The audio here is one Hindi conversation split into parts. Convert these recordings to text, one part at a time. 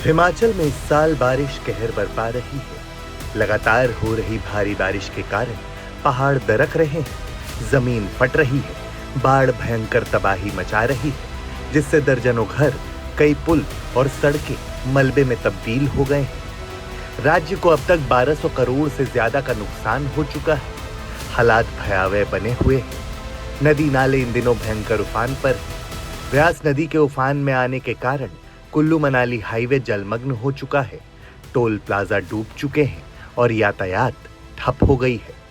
हिमाचल में इस साल बारिश कहर बरपा रही है। लगातार हो रही भारी बारिश के कारण पहाड़ दरक रहे हैं, जमीन फट रही है, बाढ़ भयंकर तबाही मचा रही है, जिससे दर्जनों घर, कई पुल और सड़कें मलबे में तब्दील हो गए हैं। राज्य को अब तक 1200 करोड़ से ज्यादा का नुकसान हो चुका है। हालात भयावह बने हुए हैं। नदी नाले इन दिनों भयंकर उफान पर है। ब्यास नदी के उफान में आने के कारण कुल्लू मनाली हाईवे जलमग्न हो चुका है। टोल प्लाजा डूब चुके हैं और यातायात ठप हो गई है।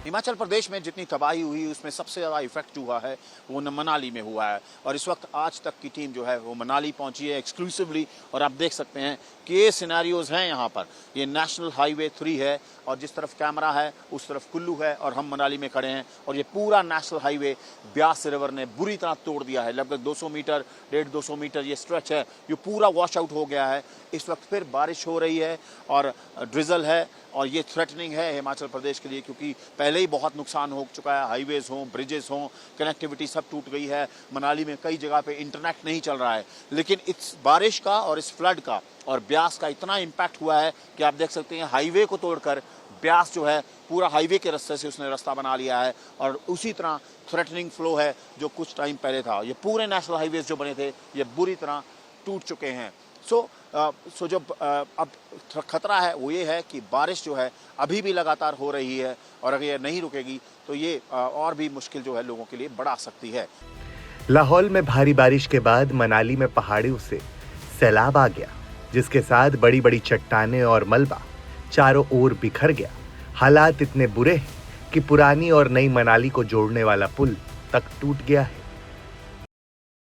हिमाचल प्रदेश में जितनी तबाही हुई उसमें सबसे ज़्यादा इफेक्ट हुआ है वो मनाली में हुआ है और इस वक्त आज तक की टीम जो है वो मनाली पहुंची है एक्सक्लूसिवली। और आप देख सकते हैं कि ये सिनेरियोज हैं यहाँ पर। ये नेशनल हाईवे 3 है और जिस तरफ कैमरा है उस तरफ कुल्लू है और हम मनाली में खड़े हैं और ये पूरा नेशनल हाईवे ब्यास रिवर ने बुरी तरह तोड़ दिया है। लगभग 200 मीटर 150 मीटर ये स्ट्रेच है, ये पूरा वॉश आउट हो गया है। इस वक्त फिर बारिश हो रही है और ड्रिजल है और ये थ्रेटनिंग है हिमाचल प्रदेश के लिए, क्योंकि पहले ही बहुत नुकसान हो चुका है। हाईवेज हों, ब्रिजेस हों, कनेक्टिविटी सब टूट गई है। मनाली में कई जगह पे इंटरनेट नहीं चल रहा है। लेकिन इस बारिश का और इस फ्लड का और ब्यास का इतना इम्पैक्ट हुआ है कि आप देख सकते हैं हाईवे को तोड़कर ब्यास जो है पूरा हाईवे के रास्ते से उसने रास्ता बना लिया है और उसी तरह थ्रेटनिंग फ्लो है जो कुछ टाइम पहले था। ये पूरे नेशनल हाईवेज जो बने थे ये बुरी तरह टूट चुके हैं। सो जो अब खतरा है वो ये है कि बारिश जो है अभी भी लगातार हो रही है और अगर ये नहीं रुकेगी तो ये और भी मुश्किल जो है लोगों के लिए बढ़ा सकती है। लाहौल में भारी बारिश के बाद मनाली में पहाड़ियों से सैलाब आ गया, जिसके साथ बड़ी बड़ी चट्टानें और मलबा चारों ओर बिखर गया। हालात इतने बुरे हैं कि पुरानी और नई मनाली को जोड़ने वाला पुल तक टूट गया है।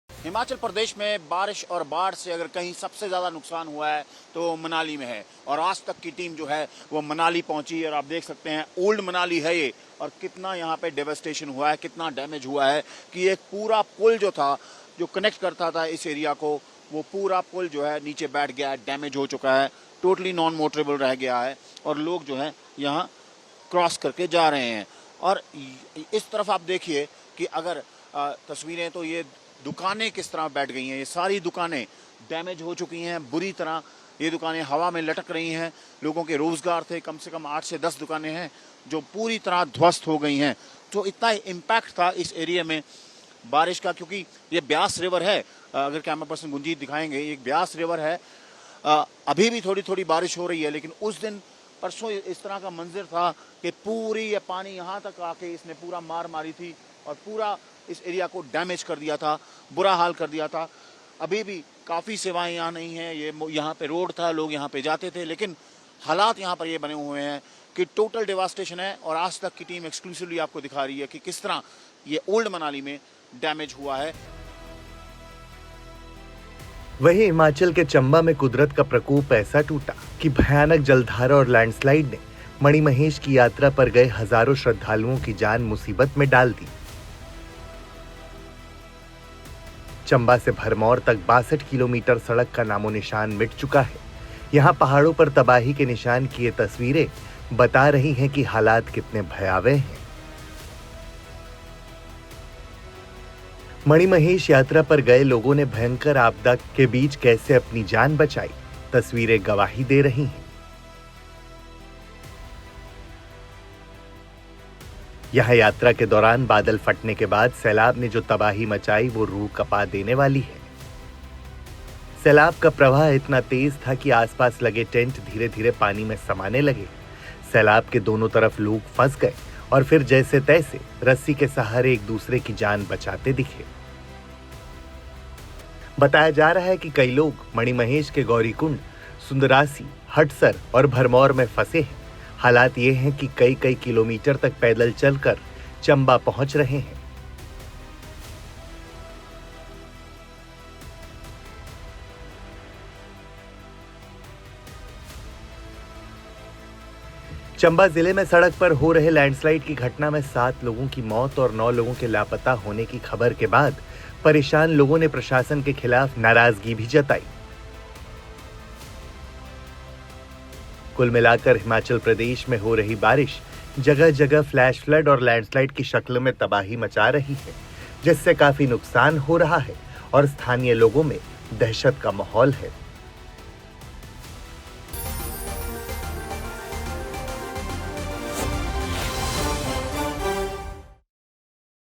हिमाचल प्रदेश में बारिश और बाढ़ से अगर कहीं सबसे ज़्यादा नुकसान हुआ है तो मनाली में है और आज तक की टीम जो है वो मनाली पहुंची और आप देख सकते हैं ओल्ड मनाली है ये और कितना यहाँ पे डेवस्टेशन हुआ है, कितना डैमेज हुआ है कि एक पूरा पुल जो था जो कनेक्ट करता था इस एरिया को, वो पूरा पुल जो है नीचे बैठ गया है, डैमेज हो चुका है, टोटली नॉन मोटरेबल रह गया है और लोग जो है यहाँ क्रॉस करके जा रहे हैं। और इस तरफ आप देखिए कि अगर तस्वीरें तो ये दुकानें किस तरह बैठ गई हैं। ये सारी दुकानें डैमेज हो चुकी हैं बुरी तरह। ये दुकानें हवा में लटक रही हैं। लोगों के रोज़गार थे, कम से कम 8 से 10 दुकानें हैं जो पूरी तरह ध्वस्त हो गई हैं। तो इतना इम्पैक्ट था इस एरिया में बारिश का, क्योंकि ये ब्यास रिवर है। अगर कैमरा पर्सन गुंजीत दिखाएंगे, ये ब्यास रिवर है। अभी भी थोड़ी थोड़ी बारिश हो रही है, लेकिन उस दिन परसों इस तरह का मंजर था कि पूरी ये पानी यहाँ तक आके इसने पूरा मार मारी थी और पूरा इस एरिया को डैमेज कर दिया था, बुरा हाल कर दिया था। अभी भी काफ़ी सेवाएं यहाँ नहीं हैं। ये यहाँ पे रोड था, लोग यहाँ पे जाते थे, लेकिन हालात यहाँ पर ये बने हुए हैं कि टोटल डेवास्टेशन है। और आज तक की टीम एक्सक्लूसिवली आपको दिखा रही है कि किस तरह ये ओल्ड मनाली में डैमेज हुआ है। वहीं हिमाचल के चंबा में कुदरत का प्रकोप ऐसा टूटा कि भयानक जलधारा और लैंडस्लाइड ने मणिमहेश की यात्रा पर गए हजारों श्रद्धालुओं की जान मुसीबत में डाल दी। चंबा से भरमौर तक 62 किलोमीटर सड़क का नामो निशान मिट चुका है। यहाँ पहाड़ों पर तबाही के निशान की ये तस्वीरें बता रही हैं कि हालात कितने भयावह हैं। मणिमहेश यात्रा पर गए लोगों ने भयंकर आपदा के बीच कैसे अपनी जान बचाई, तस्वीरें गवाही दे रही हैं। यहाँ यात्रा के दौरान बादल फटने के बाद सैलाब ने जो तबाही मचाई वो रूह कपा देने वाली है। सैलाब का प्रवाह इतना तेज था कि आसपास लगे टेंट धीरे धीरे पानी में समाने लगे। सैलाब के दोनों तरफ लोग फंस गए और फिर जैसे तैसे रस्सी के सहारे एक दूसरे की जान बचाते दिखे। बताया जा रहा है कि कई लोग मणिमहेश के गौरीकुंड, सुंदरासी, हटसर और भरमौर में फंसे हैं। हालात ये हैं कि कई किलोमीटर तक पैदल चलकर चंबा पहुंच रहे हैं। चंबा जिले में सड़क पर हो रहे लैंडस्लाइड की घटना में 7 लोगों की मौत और 9 लोगों के लापता होने की खबर के बाद परेशान लोगों ने प्रशासन के खिलाफ नाराजगी भी जताई। कुल मिलाकर हिमाचल प्रदेश में हो रही बारिश जगह जगह फ्लैश फ्लड और लैंडस्लाइड की शक्ल में तबाही मचा रही है, जिससे काफी नुकसान हो रहा है और स्थानीय लोगों में दहशत का माहौल है।